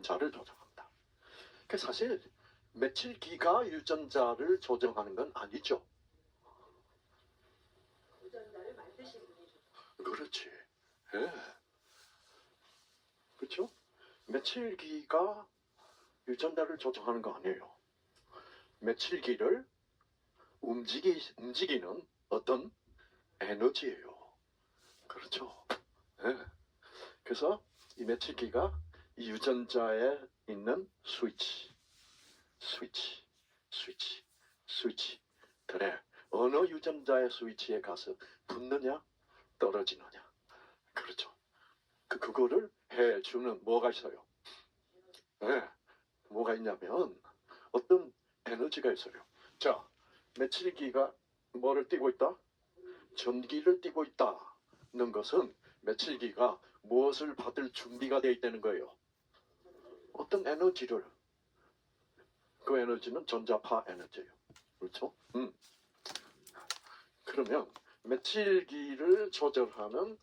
유전자를 조정한다. 그 사실 메칠기가 유전자를 조정하는 건 아니죠. 유전자를 만드신 분이죠. 그렇지. 예. 그렇죠? 메칠기가 유전자를 조정하는 거 아니에요. 메칠기를 움직이는 어떤 에너지예요. 그렇죠. 예. 그래서 이 메칠기가 이 유전자에 있는 스위치. 그래. 어느 유전자의 스위치에 가서 붙느냐, 떨어지느냐. 그렇죠. 그거를 해주는 뭐가 있어요? 네. 뭐가 있냐면 어떤 에너지가 있어요. 자, 메칠기가 뭐를 띠고 있다? 전기를 띠고 있다는 것은 메칠기가 무엇을 받을 준비가 되어 있다는 거예요. 어떤 에너지를. 그 에너지는 전자파 에너지예요. 그렇죠? 그러면 메칠기를 조절하는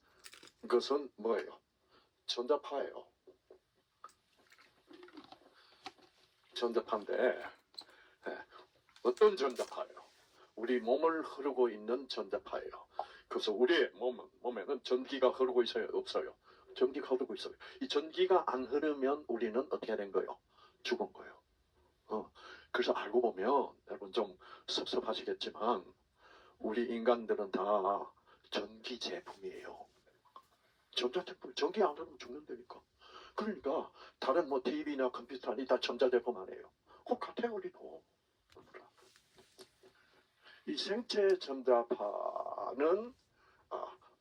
것은 뭐예요? 전자파예요. 전자파인데 어떤 전자파예요? 우리 몸을 흐르고 있는 전자파예요. 그래서 우리의 몸에는 전기가 흐르고 있어요? 없어요? 전기가 흐르고 있어요. 이 전기가 안 흐르면 우리는 어떻게 된 거예요? 죽은 거예요. 그래서 알고 보면 여러분 좀 섭섭하시겠지만 우리 인간들은 다 전기 제품이에요. 전자제품, 전기 안 흐르면 죽는다니까. 그러니까 다른 뭐 TV나 컴퓨터 아니 다 전자제품 아니에요. 같아요 우리도. 이 생체 전자파는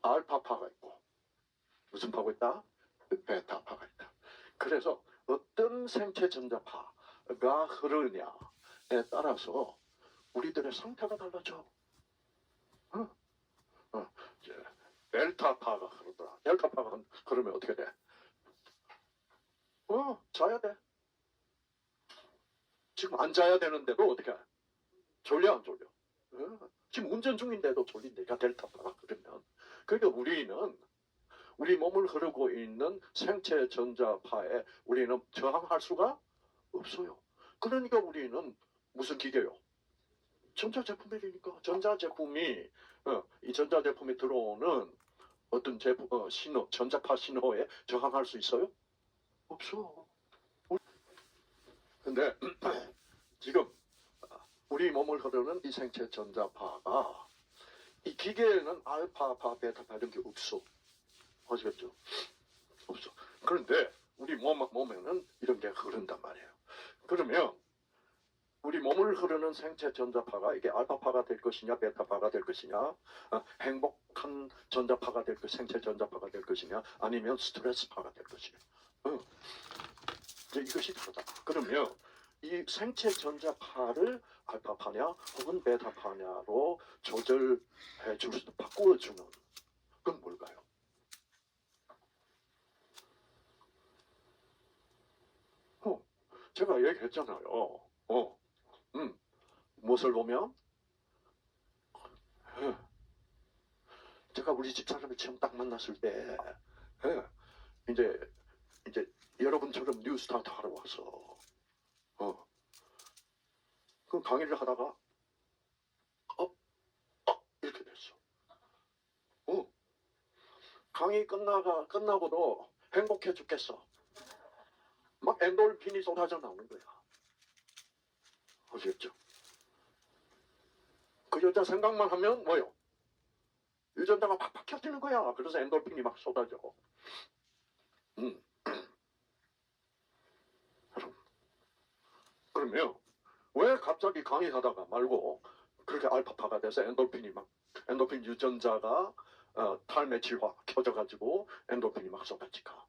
알파파가 있고 무슨 파가 있다? 베타파가 있다. 그래서 어떤 생체 전자파가 흐르냐에 따라서 우리들의 상태가 달라져. 델타파가 흐르더라. 델타파가 흐르면 어떻게 돼? 자야 돼. 지금 안 자야 되는데도 어떻게 해? 졸려 안 졸려? 지금 운전 중인데도 졸린데가 델타파가 흐르면. 그러니까 우리는 우리 몸을 흐르고 있는 생체 전자파에 우리는 저항할 수가 없어요. 그러니까 우리는 무슨 기계요? 전자제품이니까. 이 전자제품이 들어오는 어떤 신호, 전자파 신호에 저항할 수 있어요? 없어. 근데 지금 우리 몸을 흐르는 이 생체 전자파가 이 기계에는 알파파, 베타파 이런 게 없어. 아시겠죠? 없어. 그런데 우리 몸에는 이런 게 흐른단 말이에요. 그러면 우리 몸을 흐르는 생체 전자파가 이게 알파파가 될 것이냐, 베타파가 될 것이냐, 행복한 전자파가 될 생체 전자파가 될 것이냐, 아니면 스트레스파가 될 것이냐. 이것이 다르다. 그러면 이 생체 전자파를 알파파냐 혹은 베타파냐로 조절해 줄 수, 바꿔주는 건 뭘까요? 제가 얘기했잖아요. 무엇을 보면? 제가 우리 집사람을 처음 딱 만났을 때, 이제 여러분처럼 뉴스타트 하러 와서, 그 강의를 하다가, 이렇게 됐어. 강의 끝나고도 행복해 죽겠어. 막 엔돌핀이 쏟아져 나오는 거야. 아시겠죠? 그 여자 생각만 하면 뭐요? 유전자가 팍팍 켜지는 거야. 그래서 엔돌핀이 막 쏟아져. 그러면 왜 갑자기 강의하다가 말고 그렇게 알파파가 돼서 엔돌핀 유전자가 탈메칠화 켜져가지고 엔돌핀이 막 쏟아질까?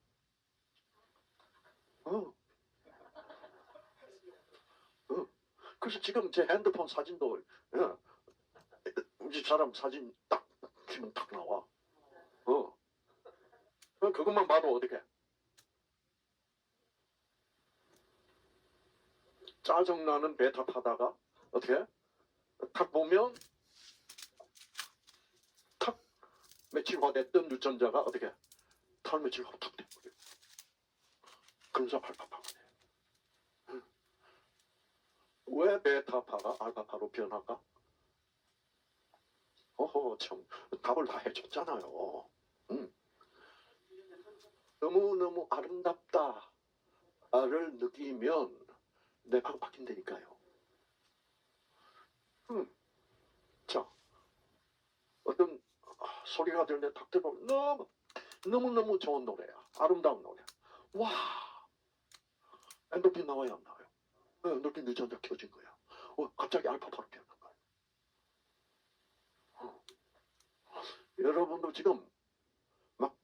그래서 지금 제 핸드폰 사진도 우리 집사람 사진 딱 키면 딱 나와. 그것만 봐도 어떻게? 짜증나는 베타파다가 어떻게? 탁 보면 탁 메칠화됐던 유전자가 어떻게? 탈메칠화가 탁 돼버려. 그러면서 알파파가 돼. 왜 베타파가 알파파로 변할까? 어허, 참 답을 다 해줬잖아요. 너무너무 아름답다를 느끼면 뇌파가 바뀐다니까요. 자, 어떤 소리가 들는데 딱 들어보면 너무너무 좋은 노래야. 아름다운 노래. 와, 엔도핀 나와요, 안 나와요? 엔도핀 유전자 켜진 거야. 갑자기 알파파로 변한 거야. 여러분도 지금 막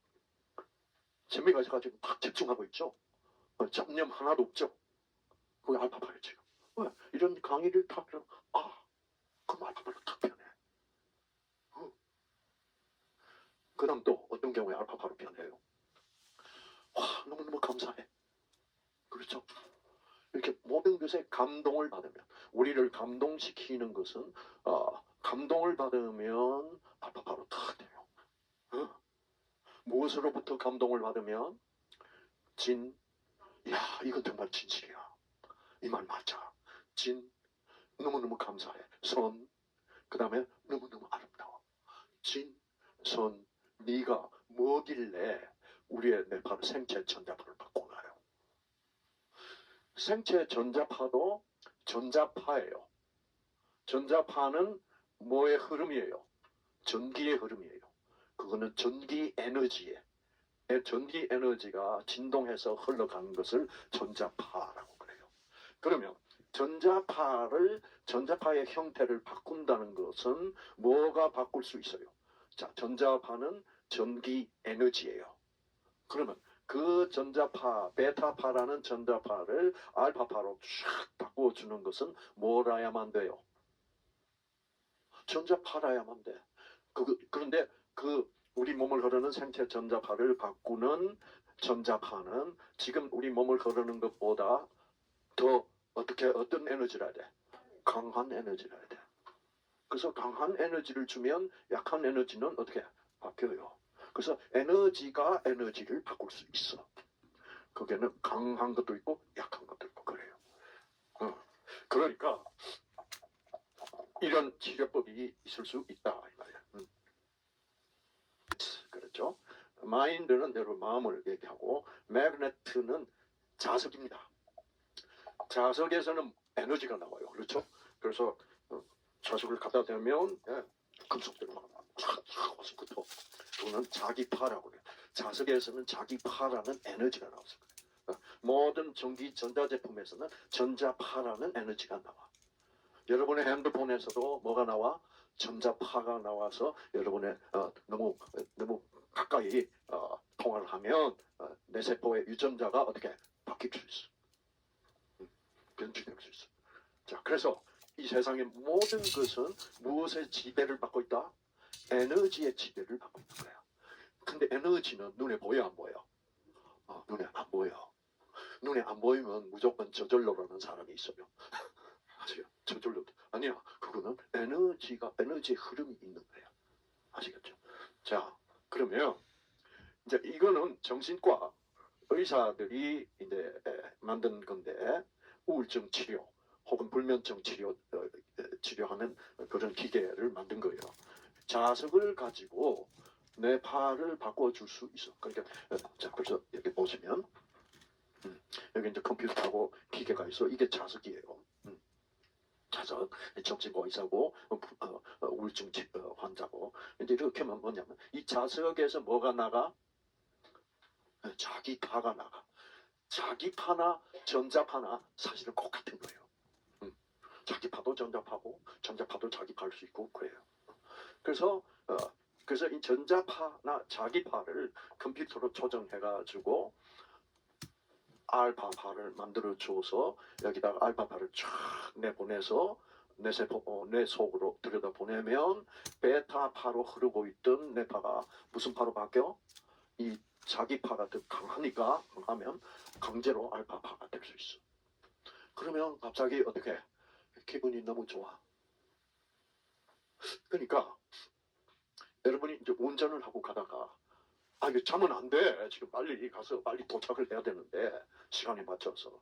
재미가 있어가지고 딱 집중하고 있죠? 잡념 하나도 없죠? 그게 알파파예요, 지금. 이런 강의를 딱 들으면, 그럼 알파파로 딱 변해. 그 다음 또 어떤 경우에 알파파로 변해요? 와, 너무너무 감사해. 그렇죠? 이렇게 모든 것에 감동을 받으면, 우리를 감동시키는 것은, 감동을 받으면 알파파로 탁 돼요. 무엇으로부터 감동을 받으면? 야, 이건 정말 진실이야. 이 말 맞아. 너무너무 감사해. 그 다음에 너무너무 아름다워. 네가 뭐길래 우리의 뇌파를 생체 전자파를 바꿔놔요. 생체 전자파도 전자파예요. 전자파는 뭐의 흐름이에요? 전기의 흐름이에요. 그거는 전기 에너지가 진동해서 흘러가는 것을 전자파라고 그래요. 그러면 전자파의 형태를 바꾼다는 것은 뭐가 바꿀 수 있어요? 자, 전자파는 전기 에너지예요. 그러면 그 베타파라는 전자파를 알파파로 쫙 바꿔주는 것은 뭐라야만 돼요? 전자파라야만 돼. 그런데 우리 몸을 흐르는 생체 전자파를 바꾸는 전자파는 지금 우리 몸을 흐르는 것보다 더 어떤 에너지를 해야 돼? 강한 에너지를 해야 돼. 그래서 강한 에너지를 주면 약한 에너지는 어떻게 바뀌어요? 그래서 에너지가 에너지를 바꿀 수 있어. 거기에는 강한 것도 있고 약한 것도 있고 그래요. 그러니까 이런 치료법이 있을 수 있다 이 말이야. 그렇죠? 마인드는 여러분 마음을 얘기하고 매그네트는 자석입니다. 자석에서는 에너지가 나와요. 그렇죠? 그래서 자석을 갖다 대면 금속들이 막 와서 붙어. 그거는 자기파라고 그래요. 자석에서는 자기파라는 에너지가 나와서 그래요. 모든 전기 전자제품에서는 전자파라는 에너지가 나와. 여러분의 핸드폰에서도 뭐가 나와? 전자파가 나와서 여러분의 너무 가까이 통화를 하면 내 세포의 유전자가 어떻게 바뀔 수 있어. 변질될 수 있어. 자, 그래서 이 세상의 모든 것은 무엇의 지배를 받고 있다? 에너지의 지배를 받고 있는 거야. 근데 에너지는 눈에 보여 안 보여? 눈에 안 보여. 눈에 안 보이면 무조건 저절로라는 사람이 있어요. 아세요? 저절로. 아니야. 그거는 에너지의 흐름이 있는 거야. 아시겠죠? 자, 그러면 이제 이거는 정신과 의사들이 이제 만든 건데 우울증 치료 혹은 불면증 치료하는 그런 기계를 만든 거예요. 자석을 가지고 뇌파를 바꿔줄 수 있어. 그러니까 자, 그래서 여기 보시면 여기 이제 컴퓨터하고 기계가 있어. 이게 자석이에요. 자석, 정신과 의사고 우울증 환자고 이제 이렇게 하면 뭐냐면 이 자석에서 뭐가 나가? 자기파가 나가. 자기파나 전자파나 사실은 똑같은 거예요. 자기파도 전자파고 전자파도 자기파일 수 있고 그래요. 그래서 이 전자파나 자기파를 컴퓨터로 조정해가지고 알파파를 만들어줘서 여기다가 알파파를 쫙 내보내서 내 속으로 들여다보내면 베타파로 흐르고 있던 뇌파가 무슨 파로 바뀌어? 이 자기파가 더 강하면 강제로 알파파가 될 수 있어. 그러면 갑자기 어떻게 기분이 너무 좋아. 그러니까 여러분이 이제 운전을 하고 가다가 이거 자면 안 돼. 지금 빨리 가서 빨리 도착을 해야 되는데 시간에 맞춰서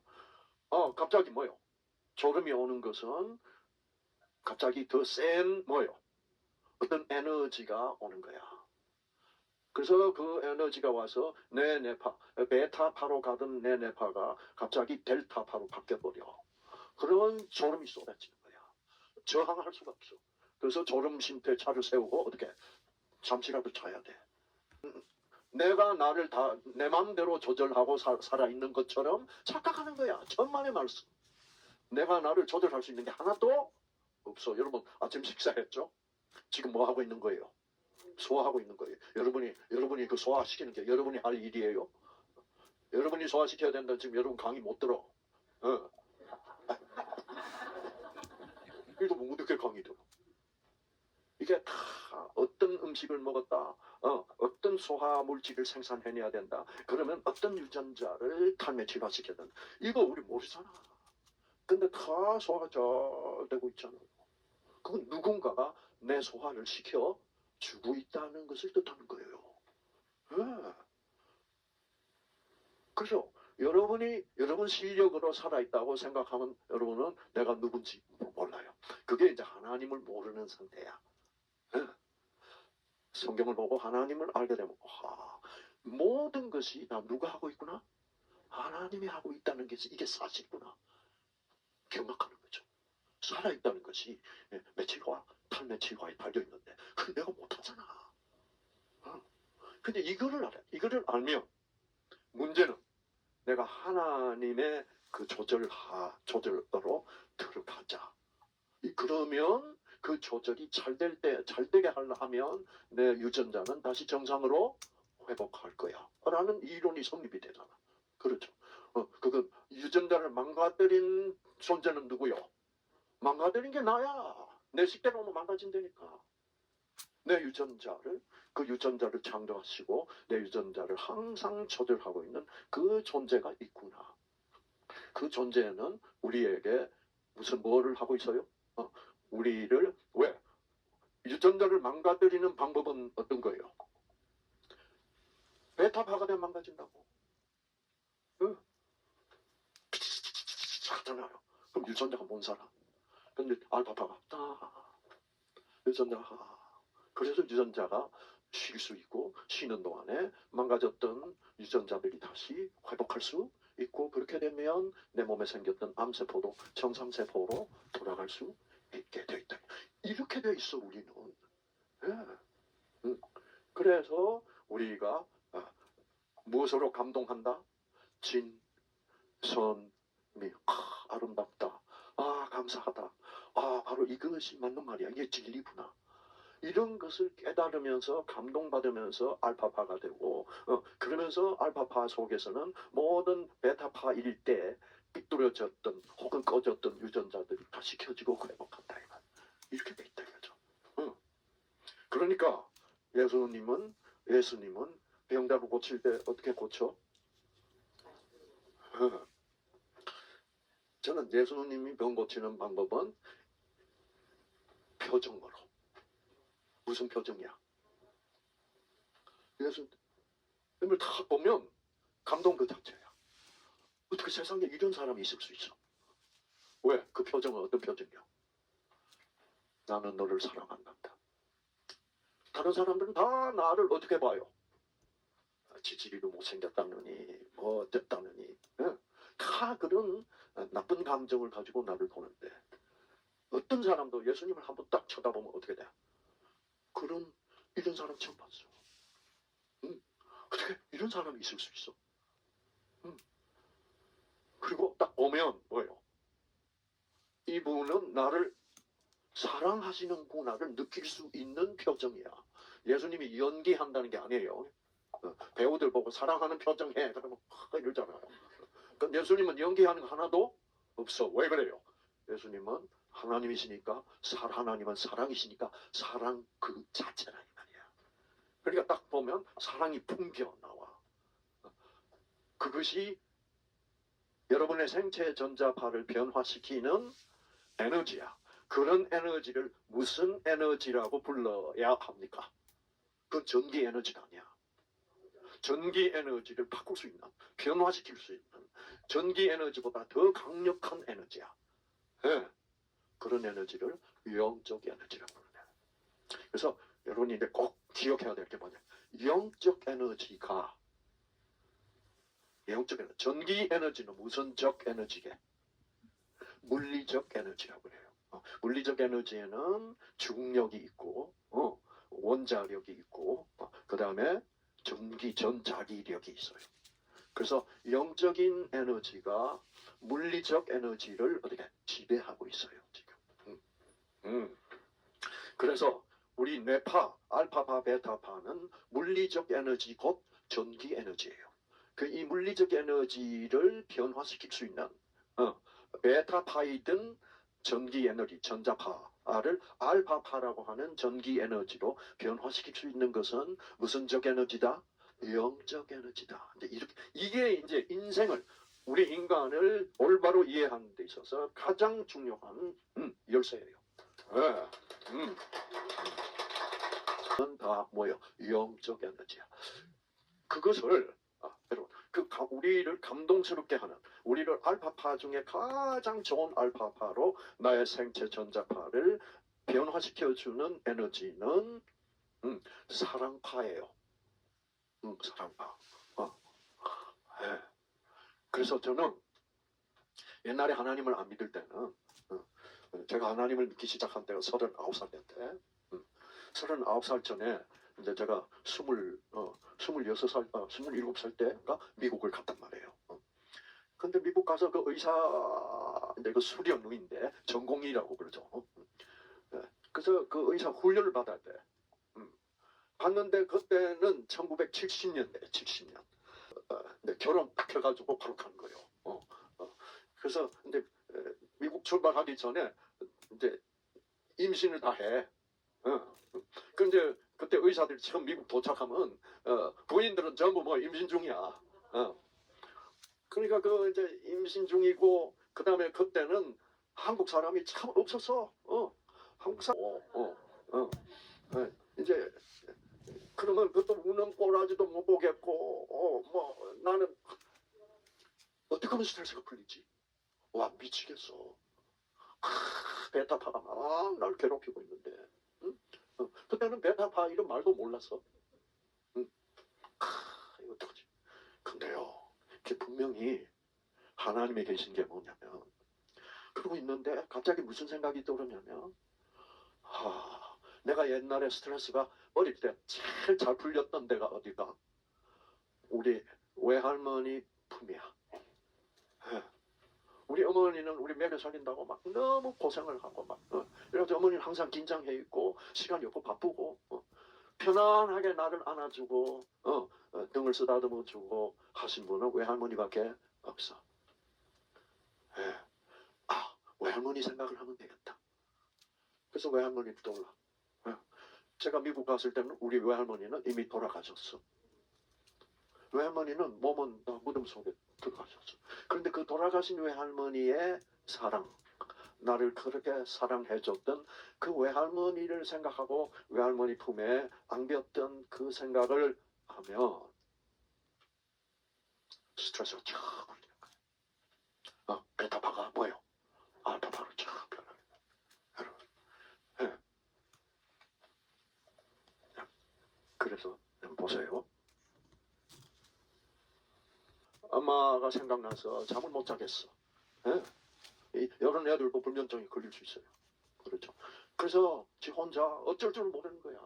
갑자기 뭐요? 졸음이 오는 것은 갑자기 더 센 뭐요? 어떤 에너지가 오는 거야. 그래서 그 에너지가 와서 내 뇌파, 베타파로 가던 내 뇌파가 갑자기 델타파로 바뀌어버려. 그런 졸음이 쏟아지는 거야. 저항할 수가 없어. 그래서 졸음 쉼터에 차를 세우고 어떻게 잠시라도 자야 돼. 내가 나를 다 내 마음대로 조절하고 살아있는 것처럼 착각하는 거야. 천만의 말씀. 내가 나를 조절할 수 있는 게 하나도 없어. 여러분 아침 식사했죠? 지금 뭐 하고 있는 거예요? 소화하고 있는 거예요. 여러분이 그 소화시키는 게 여러분이 할 일이에요. 여러분이 소화시켜야 된다. 지금 여러분 강의 못 들어. 이거 뭐 어떻게 강의 들어? 이게 다 어떤 음식을 먹었다. 어떤 소화 물질을 생산해내야 된다. 그러면 어떤 유전자를 탈매 치료시켜야 된다. 이거 우리 모르잖아. 근데 다 소화가 잘 되고 있잖아. 그건 누군가가 내 소화를 시켜 주고 있다는 것을 뜻하는 거예요. 그래서 여러분 실력으로 살아있다고 생각하면 여러분은 내가 누군지 몰라요. 그게 이제 하나님을 모르는 상태야. 성경을 보고 하나님을 알게 되면 모든 것이 나 누가 하고 있구나? 하나님이 하고 있다는 게 이게 사실이구나. 경악하는 거죠. 살아있다는 것이 며칠과 탈매칠과에 달려있는데 그걸 내가 못하잖아. 근데 이거를 알면 문제는 내가 하나님의 그 조절로 들어가자. 그러면 그 조절이 잘 되게 하면 내 유전자는 다시 정상으로 회복할 거야. 라는 이론이 성립이 되잖아. 그렇죠. 그건 유전자를 망가뜨린 존재는 누구요? 망가뜨린 게 나야. 내 식대로는 망가진다니까. 그 유전자를 창조하시고 내 유전자를 항상 조절하고 있는 그 존재가 있구나. 그 존재는 우리에게 뭐를 하고 있어요? 우리를 왜? 유전자를 망가뜨리는 방법은 어떤 거예요? 베타파가 되면 망가진다고. 하잖아요. 그럼 유전자가 뭔 사람? 근데 알파파가 유전자가 그래서 유전자가 쉴 수 있고 쉬는 동안에 망가졌던 유전자들이 다시 회복할 수 있고 그렇게 되면 내 몸에 생겼던 암세포도 정상세포로 돌아갈 수 있게 돼 있다. 이렇게 돼 있어 우리는. 그래서 우리가 무엇으로 감동한다? 진, 선, 미. 아름답다. 감사하다. 바로 이것이 맞는 말이야. 이게 진리구나. 이런 것을 깨달으면서 감동받으면서 알파파가 되고 그러면서 알파파 속에서는 모든 베타파일 때 삐뚤어졌던 혹은 꺼졌던 유전자들이 다시 켜지고 회복한다. 이렇게 돼 있다 이거죠. 그러니까 예수님은 병자를 고칠 때 어떻게 고쳐? 저는 예수님이 병 고치는 방법은 표정으로. 무슨 표정이야? 예수님을 다 보면 감동 그 자체야. 어떻게 세상에 이런 사람이 있을 수 있어? 왜? 그 표정은 어떤 표정이야? 나는 너를 사랑한단다. 다른 사람들은 다 나를 어떻게 봐요? 지지리도 못생겼다느니 뭐 어쨌다느니 다 그런 나쁜 감정을 가지고 나를 보는데 어떤 사람도 예수님을 한번 딱 쳐다보면 어떻게 돼? 이런 사람 처음 봤어. 어떻게 이런 사람이 있을 수 있어? 그리고 딱 보면 뭐예요? 이분은 나를 사랑하시는구나를 느낄 수 있는 표정이야. 예수님이 연기한다는 게 아니에요. 배우들 보고 사랑하는 표정 해. 그러면 이러잖아요. 그러니까 예수님은 연기하는 거 하나도 없어. 왜 그래요? 예수님은 하나님이시니까 하나님은 사랑이시니까 사랑 그 자체라 이 말이야. 그러니까 딱 보면 사랑이 풍겨 나와. 그것이 여러분의 생체 전자파를 변화시키는 에너지야. 그런 에너지를 무슨 에너지라고 불러야 합니까? 그건 전기 에너지가 아니야. 전기 에너지를 바꿀 수 있는, 변화시킬 수 있는 전기 에너지보다 더 강력한 에너지야. 예, 그런 에너지를 영적 에너지라고 부르네. 그래서 여러분이 이제 꼭 기억해야 될 게 뭐냐? 영적 에너지가 전기 에너지는 무슨 적 에너지게? 물리적 에너지라고 그래요. 물리적 에너지에는 중력이 있고, 원자력이 있고, 그 다음에 전자기력이 있어요. 그래서 영적인 에너지가 물리적 에너지를 어떻게 지배하고 있어요, 지금. 그래서 우리 뇌파, 알파파, 베타파는 물리적 에너지 곧 전기 에너지예요. 이 물리적 에너지를 변화시킬 수 있는 베타파이든 전기 에너지, 전자파를 알파파라고 하는 전기 에너지로 변화시킬 수 있는 것은 무슨 적 에너지다? 영적 에너지다. 이게 이제 인생을, 우리 인간을 올바로 이해하는 데 있어서 가장 중요한 열쇠예요. 그건 다 뭐예요? 영적 에너지야. 그것을 여러분, 우리를 감동스럽게 하는, 우리를 알파파 중에 가장 좋은 알파파로 나의 생체 전자파를 변화시켜주는 에너지는 사랑파예요. 사랑파. 예. 그래서 저는 옛날에 하나님을 안 믿을 때는 제가 하나님을 믿기 시작한 때가 39살인데 39살 전에 이제 제가 26살, 27살 때가 미국을 갔단 말이에요. 근데 미국 가서 그 의사, 이제 그 수련의인데 전공의라고 그러죠. 그래서 그 의사 훈련을 받아야 돼. 봤는데 그때는 1970년대, 70년. 결혼 딱 해가지고 바로 간 거예요. 그래서 이제 출발하기 전에 이제 임신을 다 해. 근데 그때 의사들이 처음 미국 도착하면 부인들은 전부 뭐 임신 중이야. 그러니까 그 이제 임신 중이고 그 다음에 그때는 한국 사람이 참 없었어. 한국 사람. 이제 그러면 그것도 우는 꼬라지도 못 보겠고 뭐 나는 어떻게 하면 스트레스가 풀리지? 와 미치겠어. 베타파가 막 날 괴롭히고 있는데 그때는 베타파 이런 말도 몰랐어. 이거 어떡하지? 근데요 이게 분명히 하나님에 계신 게 뭐냐면 그러고 있는데 갑자기 무슨 생각이 떠오르냐면 내가 옛날에 스트레스가 어릴 때 제일 잘 풀렸던 데가 어디가? 우리 외할머니 품이야. 우리 어머니는 우리 먹여 살린다고 막 너무 고생을 하고 막 그래서 어머니는 항상 긴장해 있고 시간이 없고 바쁘고 편안하게 나를 안아주고 등을 쓰다듬어 주고 하신 분은 외할머니밖에 없어. 외할머니 생각을 하면 되겠다. 그래서 외할머니 떠올라. 제가 미국 갔을 때는 우리 외할머니는 이미 돌아가셨어. 외할머니는 몸은 무덤 속에 들어가셨어. 그런데 그 돌아가신 외할머니의 사랑, 나를 그렇게 사랑해줬던 그 외할머니를 생각하고 외할머니 품에 안겼던 그 생각을 하면 스트레스가 쫙 풀리는 거예요. 베타파가 뭐예요? 알파파로 쫙 변하게 돼요. 여러분. 그래서 보세요. 엄마가 생각나서 잠을 못 자겠어. 이런 애들도 불면증이 걸릴 수 있어요. 그렇죠. 그래서 지 혼자 어쩔 줄 모르는 거야.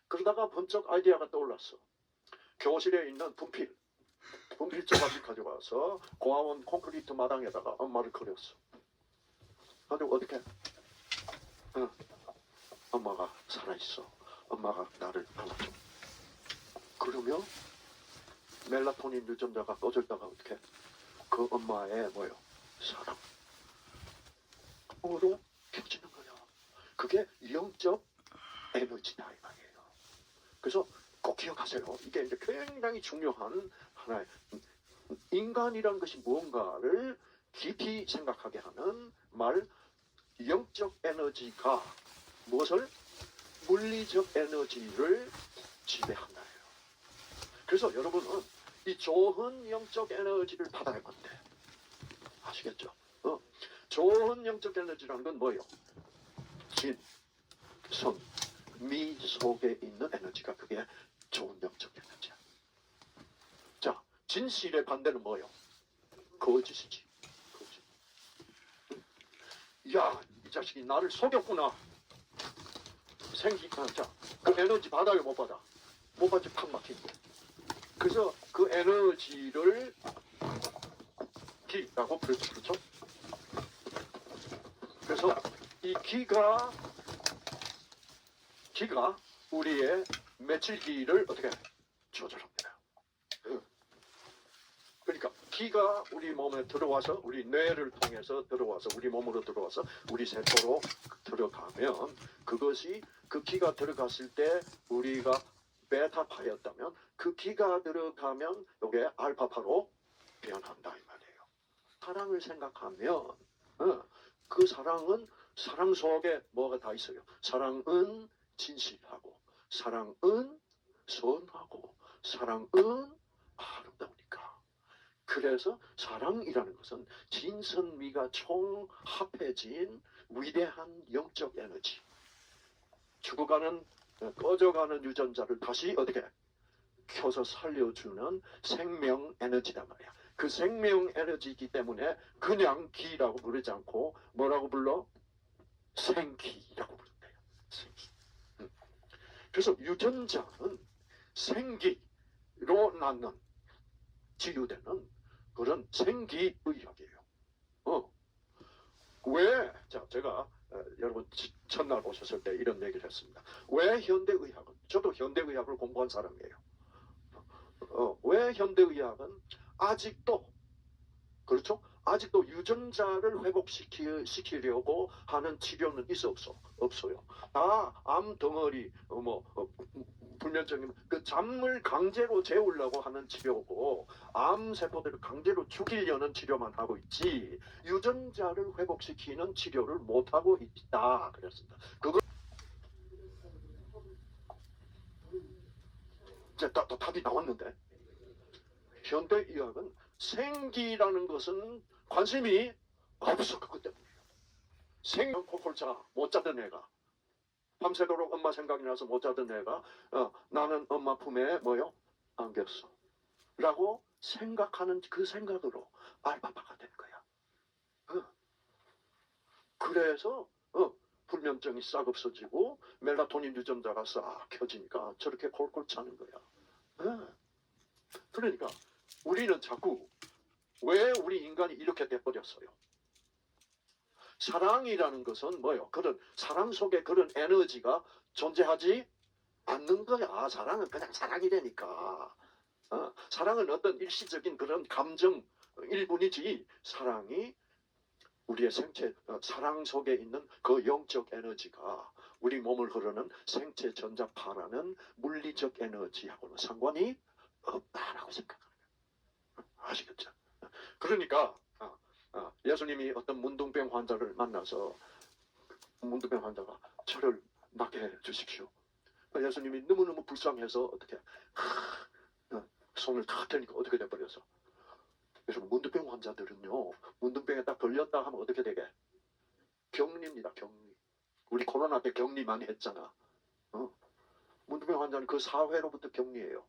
그러다가 번쩍 아이디어가 떠올랐어. 교실에 있는 분필 조각을 가져와서 고아원 콘크리트 마당에다가 엄마를 그렸어. 가지고 어떻게? 엄마가 살아있어. 엄마가 나를 안아줘. 그러면 멜라토닌 유전자가 꺼졌다가 어떻게? 그 엄마의 뭐예요? 사랑으로 켜지는 거야. 그게 영적 에너지다 이 말이에요. 그래서 꼭 기억하세요. 이게 이제 굉장히 중요한 하나의 인간이라는 것이 무언가를 깊이 생각하게 하는 말, 영적 에너지가 무엇을? 물리적 에너지를 지배한다예요. 그래서 여러분은 이 좋은 영적 에너지를 받아야 건데 아시겠죠? 좋은 영적 에너지라는 건 뭐예요? 진, 선, 미 속에 있는 에너지가 그게 좋은 영적 에너지야. 자, 진실의 반대는 뭐예요? 거짓이지. 거짓. 야, 이 자식이 나를 속였구나. 자, 그 에너지 받아요, 못 받아? 못 받지, 팍 막힌 거. 그래서 그 에너지를 기라고 부르죠. 그렇죠? 그래서 이 기가 우리의 며칠기를 어떻게 조절합니다. 그러니까 기가 우리 몸에 들어와서 우리 뇌를 통해서 들어와서 우리 몸으로 들어와서 우리 세포로 들어가면 그것이 그 기가 들어갔을 때 우리가 베타파였다면 그 기가 들어가면 이게 알파파로 변한다 이 말이에요. 사랑을 생각하면 그 사랑은 사랑 속에 뭐가 다 있어요. 사랑은 진실하고 사랑은 선하고 사랑은 아름다우니까. 그래서 사랑이라는 것은 진선미가 총합해진 위대한 영적 에너지. 죽어가는 꺼져가는 유전자를 다시 어떻게 켜서 살려주는 생명 에너지단 말이야. 그 생명 에너지이기 때문에 그냥 기라고 부르지 않고 뭐라고 불러? 생기라고 부른대요. 생기. 그래서 유전자는 생기로 낳는 치유되는 그런 생기의학이에요. 왜? 자, 제가 여러분 첫날 오셨을 때 이런 얘기를 했습니다. 왜 현대의학은? 저도 현대의학을 공부한 사람이에요. 왜 현대의학은 아직도 그렇죠? 아직도 유전자를 회복시키려고 하는 치료는 있어 없어? 없어요. 다 암 덩어리 불면증이면 그 잠을 강제로 재우려고 하는 치료고 암 세포들을 강제로 죽이려는 치료만 하고 있지 유전자를 회복시키는 치료를 못 하고 있다 그랬습니다. 그거 이제 답이 나왔는데 현대의학은 생기라는 것은 관심이 없어. 그것 때문이에요. 생명 코골자 못 자던 애가 밤새도록 엄마 생각이 나서 못 자던 애가 나는 엄마 품에 뭐요? 안겼어 라고 생각하는 그 생각으로 알파파가 된 거야. 그래서 불면증이 싹 없어지고 멜라토닌 유전자가 싹 켜지니까 저렇게 골골 차는 거야. 그러니까 우리는 자꾸 왜 우리 인간이 이렇게 돼버렸어요? 사랑이라는 것은 뭐예요? 그런 사랑 속에 그런 에너지가 존재하지 않는 거야. 사랑은 그냥 사랑이라니까. 사랑은 어떤 일시적인 그런 감정 일뿐이지 사랑이 우리의 생체 사랑 속에 있는 그 영적 에너지가 우리 몸을 흐르는 생체 전자파라는 물리적 에너지하고는 상관이 없다라고 생각하는 거예요. 아시겠죠? 그러니까 예수님이 어떤 문둥병 환자를 만나서 문둥병 환자가 저를 낫게 해 주십시오. 예수님이 너무너무 불쌍해서 어떻게 손을 탁 대니까 어떻게 돼버려서 여러분 문둥병 환자들은요 문둥병에 딱 걸렸다 하면 어떻게 되게? 격리입니다. 격리. 우리 코로나 때 격리 많이 했잖아. 문둥병 환자는 그 사회로부터 격리해요.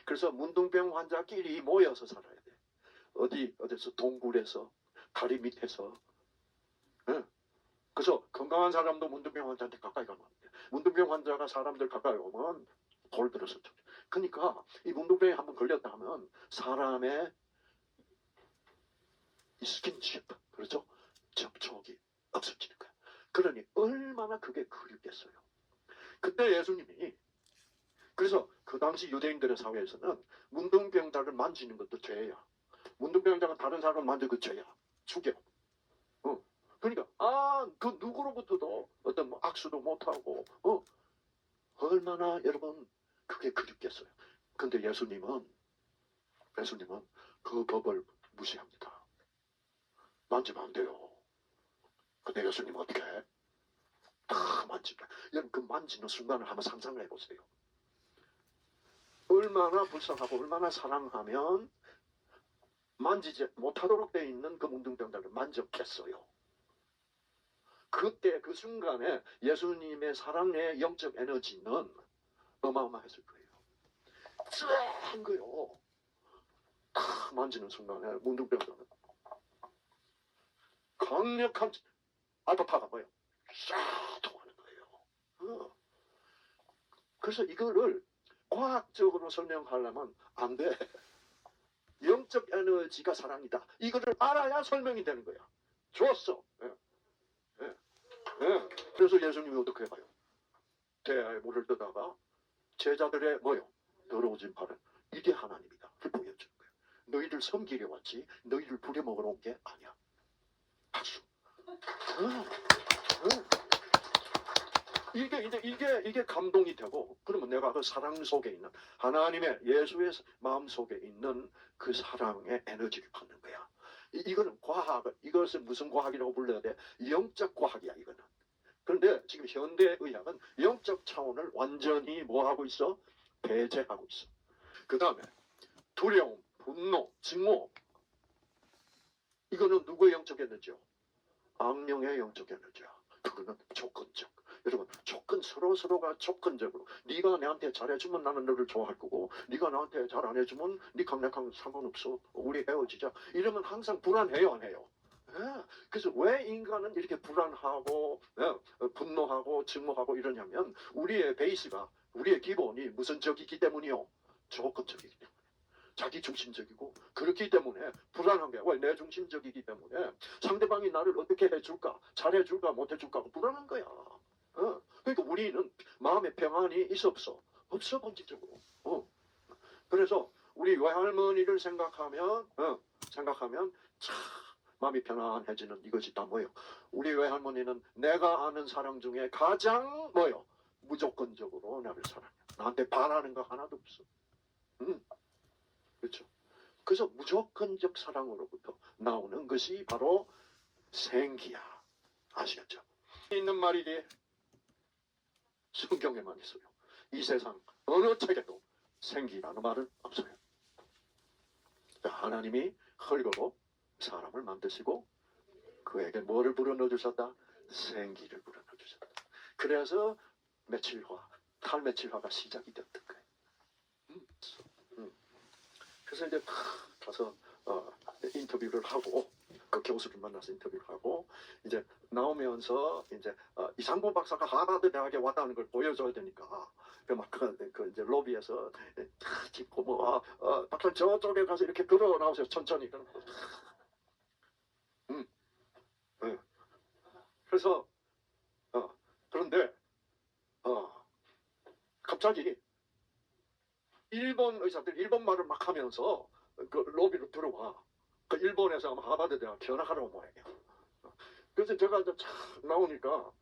그래서 문둥병 환자끼리 모여서 살아야 돼. 어디서 동굴에서 다리 밑에서. 그래서 건강한 사람도 문둥병 환자한테 가까이 가면 안 돼. 문둥병 환자가 사람들 가까이 오면 돌 들어서 쳐. 그러니까 이 문둥병에 한번 걸렸다 하면 사람의 이 스킨십, 그렇죠? 접촉이 없어지는 거야. 그러니 얼마나 그게 그립겠어요. 그때 예수님이 그래서 그 당시 유대인들의 사회에서는 문둥병자를 만지는 것도 죄야. 문둥병자가 다른 사람을 만지는 그 죄야. 죽여. 그러니까 그 누구로부터도 어떤 악수도 못하고 얼마나 여러분 그게 그립겠어요. 근데 예수님은 그 법을 무시합니다. 만지면 안 돼요. 근데 예수님 어떻게 해? 다 만집니다. 여러분 그 만지는 순간을 한번 상상을 해보세요. 얼마나 불쌍하고 얼마나 사랑하면 만지지 못하도록 되어 있는 그 문둥병자를 만졌겠어요. 그때 그 순간에 예수님의 사랑의 영적 에너지는 어마어마했을 거예요. 쎄한 거요. 탁 만지는 순간에 문둥병자는 강력한 알파파가 뭐예요? 싹 통하는 거예요. 그래서 이거를 과학적으로 설명하려면 안 돼. 영적 에너지가 사랑이다. 이거를 알아야 설명이 되는 거야. 좋았어. 그래서 예수님이 어떻게 해봐요? 대야에 물을 떠다가 제자들의 뭐요? 더러워진 발은 이게 하나님이다. 그 보여주는 거예요. 너희를 섬기려 왔지 너희를 부려먹으러 온 게 아니야. 박수. 이게 감동이 되고, 그러면 내가 그 사랑 속에 있는 하나님의 예수의 마음 속에 있는 그 사랑의 에너지를 받는 거야. 이거는 과학, 이것을 무슨 과학이라고 불러야 돼? 영적 과학이야, 이거는. 그런데 지금 현대의학은 영적 차원을 완전히 뭐 하고 있어? 배제하고 있어. 그 다음에 두려움, 분노, 증오. 이거는 누구의 영적 에너지요? 악령의 영적 에너지야. 그거는 조건적. 여러분, 서로가 조건적으로 네가 나한테 잘해주면 나는 너를 좋아할 거고 네가 나한테 잘 안 해주면 네 강력한 상관없어. 우리 헤어지자. 이러면 항상 불안해요, 안 해요? 그래서 왜 인간은 이렇게 불안하고 분노하고 증오하고 이러냐면 우리의 베이스가, 우리의 기본이 무슨 적이기 때문이요? 조건적이기 때문에. 자기 중심적이고 그렇기 때문에 불안한 게, 왜? 내 중심적이기 때문에 상대방이 나를 어떻게 해줄까, 잘해줄까, 못해줄까 불안한 거야. 그러니까 우리는 마음의 평안이 있어 없어? 없어, 본질적으로. 그래서 우리 외할머니를 생각하면 참 마음이 편안해지는 이것이 다 뭐예요? 우리 외할머니는 내가 아는 사랑 중에 가장 뭐예요? 무조건적으로 나를 사랑해. 나한테 바라는 거 하나도 없어. 그렇죠? 그래서 무조건적 사랑으로부터 나오는 것이 바로 생기야. 아시겠죠? 있는 말이지 성경에만 있어요. 이 세상 어느 책에도 생기라는 말은 없어요. 하나님이 흙으로 사람을 만드시고 그에게 뭐를 불어넣어 주셨다? 생기를 불어넣어 주셨다. 그래서 탈메칠화가 시작이 됐던 거예요. 그래서 이제 가서 인터뷰를 하고, 그 교수를 만나서 인터뷰를 하고, 이제 나오면서 이제 이상보 박사가 하버드 대학에 왔다는 걸 보여줘야 되니까 그 이제 로비에서 탁 짚고 뭐 박사 저쪽에 가서 이렇게 걸어 나오세요, 천천히. 그래서 그런데 갑자기 일본 의사들 일본 말을 막 하면서 그 로비로 들어와. 그 일본에서 아마 하버드 대학 견학하러 온 모양이야. 그래서 제가 이제 착 나오니까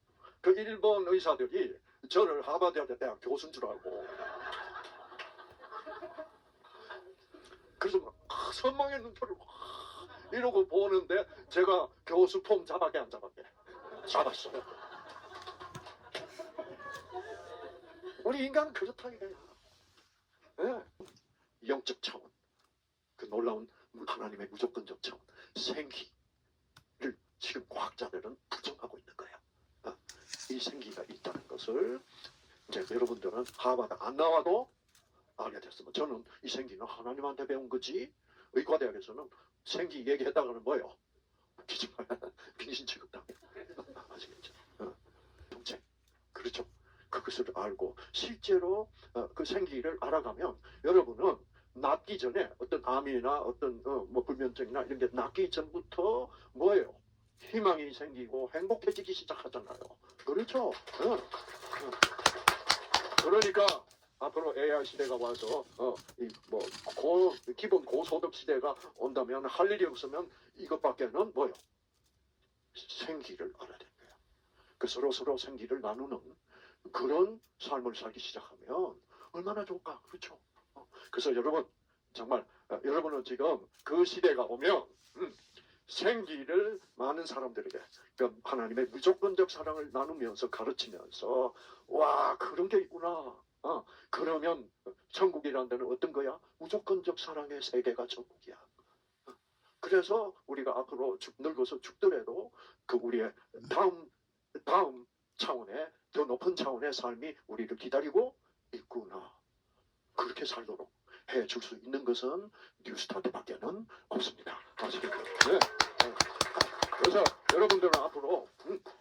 그 일본 의사들이 저를 하버드 대학 교수인 줄 알고, 그래서 막 선망의 눈초를 이러고 보는데 제가 교수 폼 잡았게 안 잡았게? 잡았어요. 우리 인간은 그렇다 이거야. 영적 차원, 그 놀라운 하나님의 무조건적 차원, 생기를 지금 과학자들은 부정하고 있는 거야. 이 생기가 있다는 것을 이제 여러분들은 하버드 안 나와도 알게 됐으면, 저는 이 생기는 하나님한테 배운 거지, 의과대학에서는 생기 얘기했다가는 뭐예요? 빙신 취급당. 아시겠죠? 동체. 그렇죠? 그것을 알고 실제로 그 생기를 알아가면 여러분은 낫기 전에 어떤 암이나 어떤 뭐 불면증이나 이런 게 낫기 전부터 뭐예요? 희망이 생기고 행복해지기 시작하잖아요. 그렇죠? 그러니까 앞으로 AI 시대가 와서 기본 고소득 시대가 온다면 할 일이 없으면 이것밖에는 뭐예요? 생기를 알아야 되는 거예요. 그 서로 생기를 나누는 그런 삶을 살기 시작하면 얼마나 좋을까. 그렇죠? 그래서 여러분, 정말 여러분은 지금 그 시대가 오면 생기를 많은 사람들에게, 그러니까 하나님의 무조건적 사랑을 나누면서 가르치면서, 와, 그런 게 있구나. 그러면 천국이라는 데는 어떤 거야? 무조건적 사랑의 세계가 천국이야. 그래서 우리가 앞으로 늙어서 죽더라도 그 우리의 다음 그 다음 차원의 더 높은 차원의 삶이 우리를 기다리고 있구나. 그렇게 살도록 해줄 수 있는 것은 뉴스타트밖에는 없습니다. 아시겠죠? 네. 그래서 여러분들은 앞으로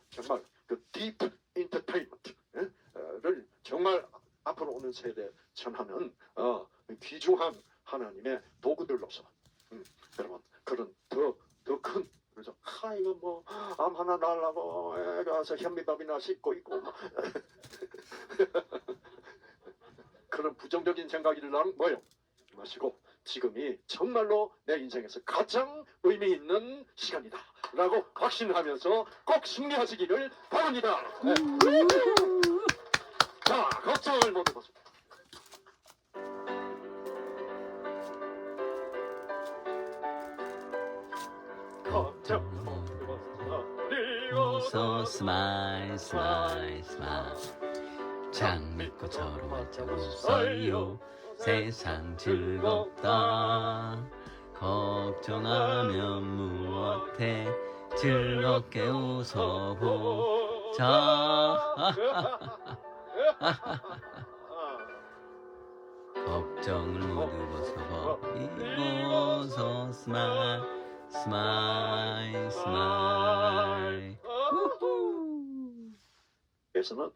정말 그 딥 인터테인먼트를 정말 앞으로 오는 세대에 전하는 귀중한 하나님의 도구들로서 여러분 그런 더 큰 그래서 이거 뭐 암 하나 날라고 가서 현미밥이나 씻고 있고 그런 부정적인 생각이랑 뭐요 마시고 지금이 정말로 내 인생에서 가장 의미 있는 시간이다 라고 확신하면서 꼭 승리하시기를 바랍니다. 네. 자, 걱정을 모두 벗습니다. 걱정 모두 벗어 웃어 스마일 스마일 스마일 장미꽃처럼 활짝 웃어요 세상 즐겁다 걱정하면 무엇해 즐겁게 웃어보자 걱정을 모두 벗어버리고서 스마일 스마일 스마일 에서는